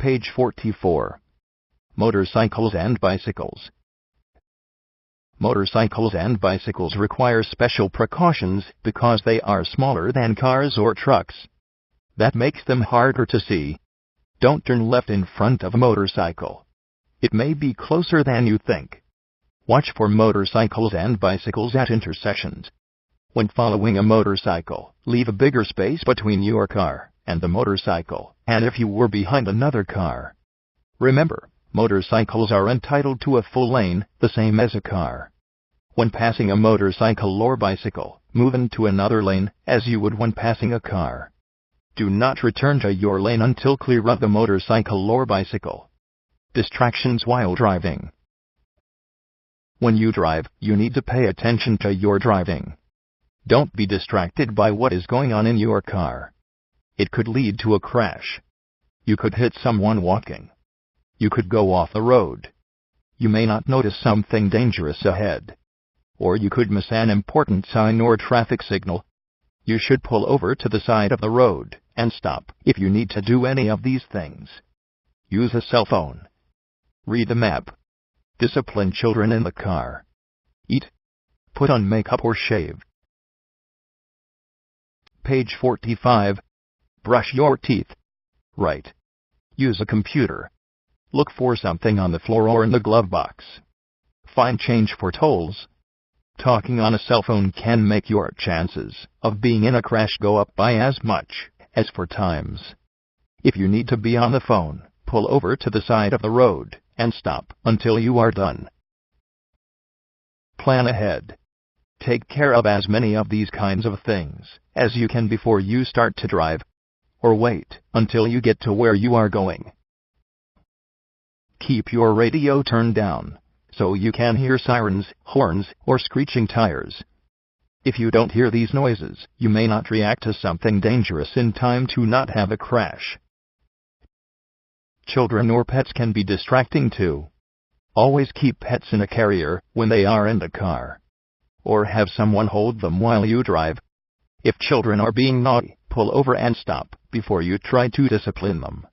Page 44. Motorcycles and bicycles. Motorcycles and bicycles require special precautions because they are smaller than cars or trucks. That makes them harder to see. Don't turn left in front of a motorcycle. It may be closer than you think. Watch for motorcycles and bicycles at intersections. When following a motorcycle, leave a bigger space between your car and the motorcycle, and if you were behind another car. Remember, motorcycles are entitled to a full lane, the same as a car. When passing a motorcycle or bicycle, move into another lane, as you would when passing a car. Do not return to your lane until clear of the motorcycle or bicycle. Distractions while driving. When you drive, you need to pay attention to your driving. Don't be distracted by what is going on in your car. It could lead to a crash. You could hit someone walking. You could go off the road. You may not notice something dangerous ahead. Or you could miss an important sign or traffic signal. You should pull over to the side of the road and stop if you need to do any of these things. Use a cell phone. Read the map. Discipline children in the car. Eat. Put on makeup or shave. Page 45. Brush your teeth. Write. Use a computer. Look for something on the floor or in the glove box. Find change for tolls. Talking on a cell phone can make your chances of being in a crash go up by as much as 4 times. If you need to be on the phone, pull over to the side of the road and stop until you are done. Plan ahead. Take care of as many of these kinds of things as you can before you start to drive, or wait until you get to where you are going. Keep your radio turned down so you can hear sirens, horns, or screeching tires. If you don't hear these noises, you may not react to something dangerous in time to not have a crash. Children or pets can be distracting too. Always keep pets in a carrier when they are in the car. Or have someone hold them while you drive. If children are being naughty, pull over and stop before you try to discipline them.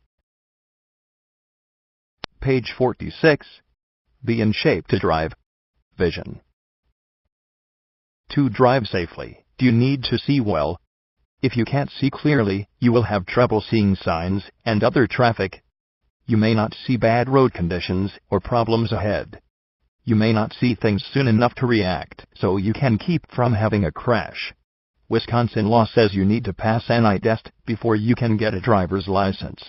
Page 46. Be in shape to drive. Vision. To drive safely, do you need to see well? If you can't see clearly, you will have trouble seeing signs and other traffic. You may not see bad road conditions or problems ahead. You may not see things soon enough to react, so you can keep from having a crash. Wisconsin law says you need to pass an eye test before you can get a driver's license.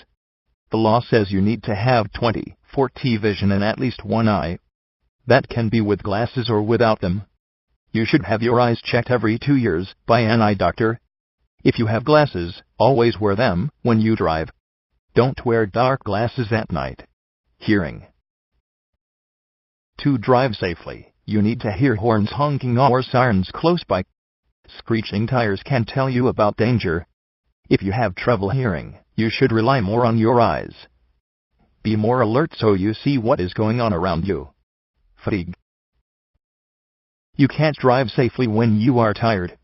The law says you need to have 20/40 vision in at least one eye. That can be with glasses or without them. You should have your eyes checked every 2 years by an eye doctor. If you have glasses, always wear them when you drive. Don't wear dark glasses at night. Hearing. To drive safely, you need to hear horns honking or sirens close by. Screeching tires can tell you about danger. If you have trouble hearing, you should rely more on your eyes. Be more alert so you see what is going on around you. Fatigue. You can't drive safely when you are tired.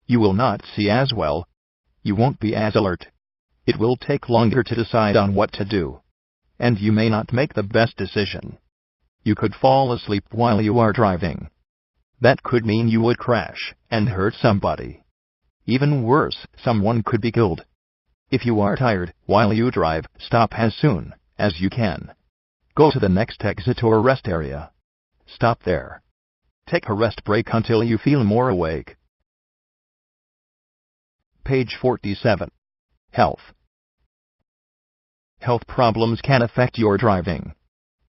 You will not see as well. You won't be as alert. It will take longer to decide on what to do. And you may not make the best decision. You could fall asleep while you are driving. That could mean you would crash and hurt somebody. Even worse, someone could be killed. If you are tired while you drive, stop as soon as you can. Go to the next exit or rest area. Stop there. Take a rest break until you feel more awake. Page 47. Health. Health problems can affect your driving.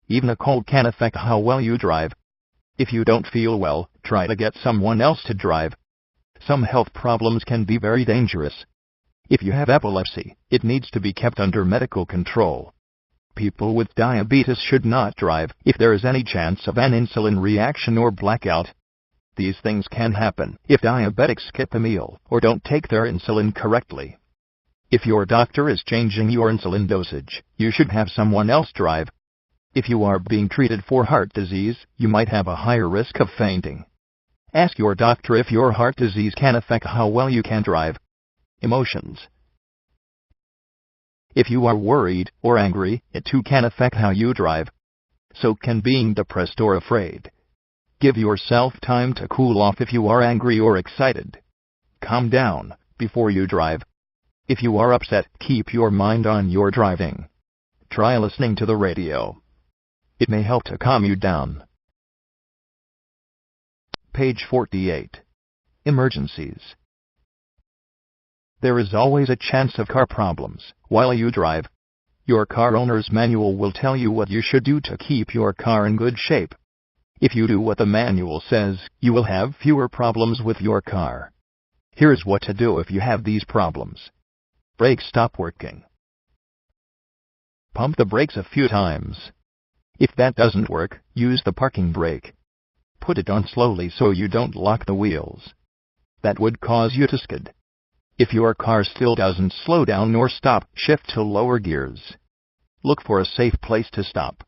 Even a cold can affect how well you drive. If you don't feel well, try to get someone else to drive. Some health problems can be very dangerous. If you have epilepsy, it needs to be kept under medical control. People with diabetes should not drive if there is any chance of an insulin reaction or blackout. These things can happen if diabetics skip a meal or don't take their insulin correctly. If your doctor is changing your insulin dosage, you should have someone else drive. If you are being treated for heart disease, you might have a higher risk of fainting. Ask your doctor if your heart disease can affect how well you can drive. Emotions. If you are worried or angry, it too can affect how you drive. So can being depressed or afraid. Give yourself time to cool off if you are angry or excited. Calm down before you drive. If you are upset, keep your mind on your driving. Try listening to the radio. It may help to calm you down. Page 48. Emergencies. There is always a chance of car problems while you drive. Your car owner's manual will tell you what you should do to keep your car in good shape. If you do what the manual says, you will have fewer problems with your car. Here's what to do if you have these problems. Brakes stop working. Pump the brakes a few times. If that doesn't work, use the parking brake. Put it on slowly so you don't lock the wheels. That would cause you to skid. If your car still doesn't slow down nor stop, shift to lower gears. Look for a safe place to stop.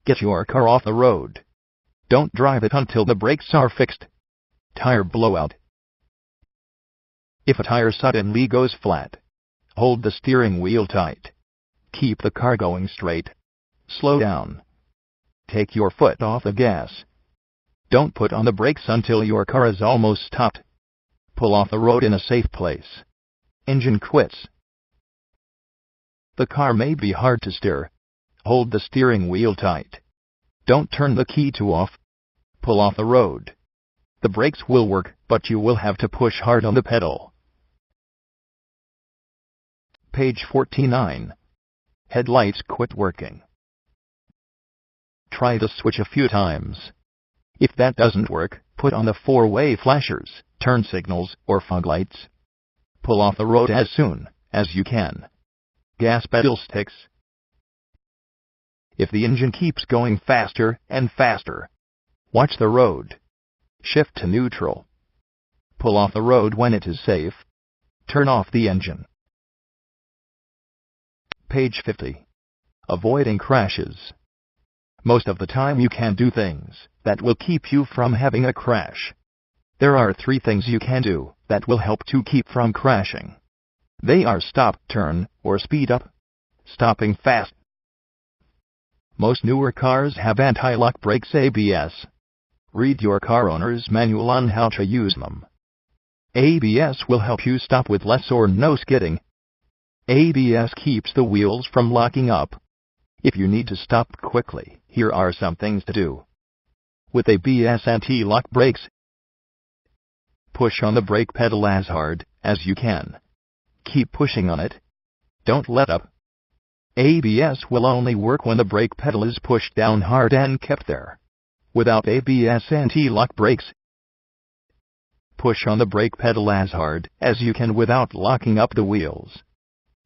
Get your car off the road. Don't drive it until the brakes are fixed. Tire blowout. If a tire suddenly goes flat, hold the steering wheel tight. Keep the car going straight. Slow down. Take your foot off the gas. Don't put on the brakes until your car is almost stopped. Pull off the road in a safe place. Engine quits. The car may be hard to steer. Hold the steering wheel tight. Don't turn the key to off. Pull off the road. The brakes will work, but you will have to push hard on the pedal. Page 49. Headlights quit working. Try the switch a few times. If that doesn't work, put on the four-way flashers, turn signals, or fog lights. Pull off the road as soon as you can. Gas pedal sticks. If the engine keeps going faster and faster, watch the road. Shift to neutral. Pull off the road when it is safe. Turn off the engine. Page 50. Avoiding crashes. Most of the time you can do things that will keep you from having a crash. There are 3 things you can do that will help to keep from crashing. They are stop, turn, or speed up. Stopping fast. Most newer cars have anti-lock brakes ABS. Read your car owner's manual on how to use them. ABS will help you stop with less or no skidding. ABS keeps the wheels from locking up. If you need to stop quickly, here are some things to do. With ABS anti-lock brakes, push on the brake pedal as hard as you can. Keep pushing on it. Don't let up. ABS will only work when the brake pedal is pushed down hard and kept there. Without ABS anti-lock brakes, push on the brake pedal as hard as you can without locking up the wheels.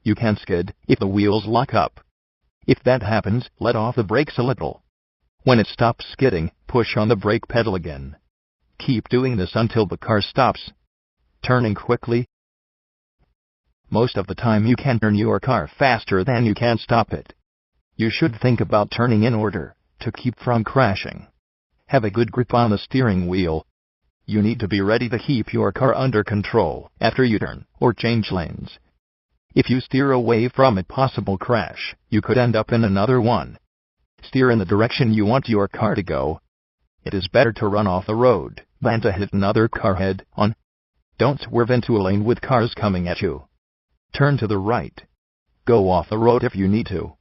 You can skid if the wheels lock up. If that happens, let off the brakes a little. When it stops skidding, push on the brake pedal again. Keep doing this until the car stops. Turning quickly. Most of the time you can turn your car faster than you can stop it. You should think about turning in order to keep from crashing. Have a good grip on the steering wheel. You need to be ready to keep your car under control after you turn or change lanes. If you steer away from a possible crash, you could end up in another one. Steer in the direction you want your car to go. It is better to run off the road than to hit another car head-on. Don't swerve into a lane with cars coming at you. Turn to the right. Go off the road if you need to.